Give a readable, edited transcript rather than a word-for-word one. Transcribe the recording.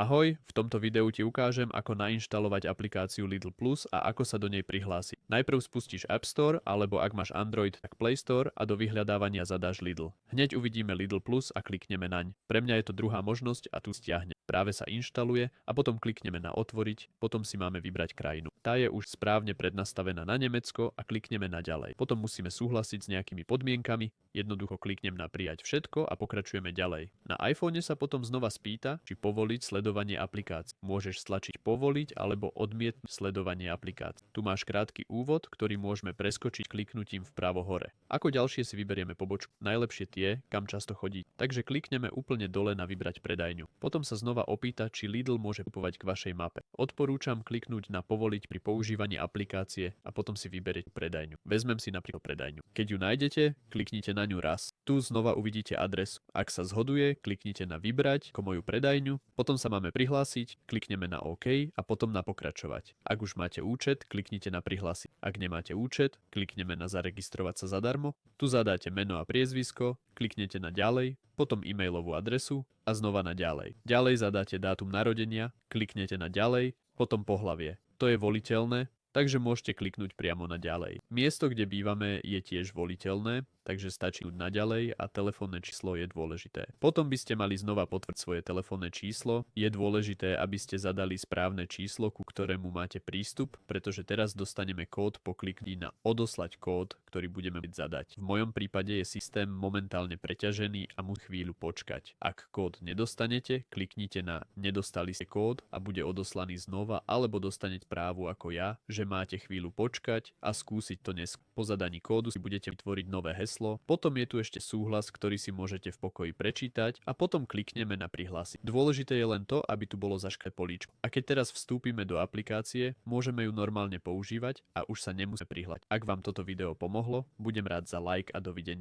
Ahoj, v tomto videu ti ukážem, ako nainštalovať aplikáciu Lidl Plus a ako sa do nej prihlásiť. Najprv spustíš App Store, alebo ak máš Android, tak Play Store a do vyhľadávania zadáš Lidl. Hneď uvidíme Lidl Plus a klikneme naň. Pre mňa je to druhá možnosť a tu stiahne. Práve sa inštaluje a potom klikneme na otvoriť, potom si máme vybrať krajinu. Tá je už správne prednastavená na Nemecko a klikneme na ďalej. Potom musíme súhlasiť s nejakými podmienkami, jednoducho kliknem na prijať všetko a pokračujeme ďalej. Na iPhone sa potom znova spýta, či povoliť sledovanie aplikácií. Môžeš stlačiť povoliť alebo odmietnúť sledovanie aplikácií. Tu máš krátky úvod, ktorý môžeme preskočiť kliknutím vpravo hore. Ako ďalšie si vyberieme pobočku, najlepšie tie, kam často chodí. Takže klikneme úplne dole na vybrať predajňu. Potom sa znova opýta, či Lidl môže kupovať k vašej mape. Odporúčam kliknúť na povoliť pri používaní aplikácie a potom si vyberiete predajňu. Vezmem si napríklad predajňu. Keď ju nájdete, kliknite na ňu raz. Tu znova uvidíte adresu. Ak sa zhoduje, kliknite na vybrať ako moju predajňu, potom sa máme prihlásiť, klikneme na OK a potom na pokračovať. Ak už máte účet, kliknite na prihlásiť. Ak nemáte účet, klikneme na zaregistrovať sa zadarmo. Tu zadáte meno a priezvisko, kliknete na ďalej, potom e-mailovú adresu a znova na ďalej. Ďalej zadáte dátum narodenia, kliknete na ďalej, potom pohlavie. To je voliteľné, takže môžete kliknúť priamo na ďalej. Miesto, kde bývame, je tiež voliteľné, takže stačí na ďalej a telefónne číslo je dôležité. Potom by ste mali znova potvrdiť svoje telefónne číslo. Je dôležité, aby ste zadali správne číslo, ku ktorému máte prístup, pretože teraz dostaneme kód po kliknutí na odoslať kód, ktorý budeme zadať. V mojom prípade je systém momentálne preťažený a musí chvíľu počkať. Ak kód nedostanete, kliknite na nedostali ste kód a bude odoslaný znova, alebo dostanete správu ako ja, že máte chvíľu počkať a skúsiť to neskôr. Po zadaní kódu si budete vytvoriť nové heslo, potom je tu ešte súhlas, ktorý si môžete v pokoji prečítať a potom klikneme na prihlásiť. Dôležité je len to, aby tu bolo zaškrtnuté políčko. A keď teraz vstúpime do aplikácie, môžeme ju normálne používať a už sa nemusíme prihlásiť. Ak vám toto video pomohlo, budem rád za like a dovidenia.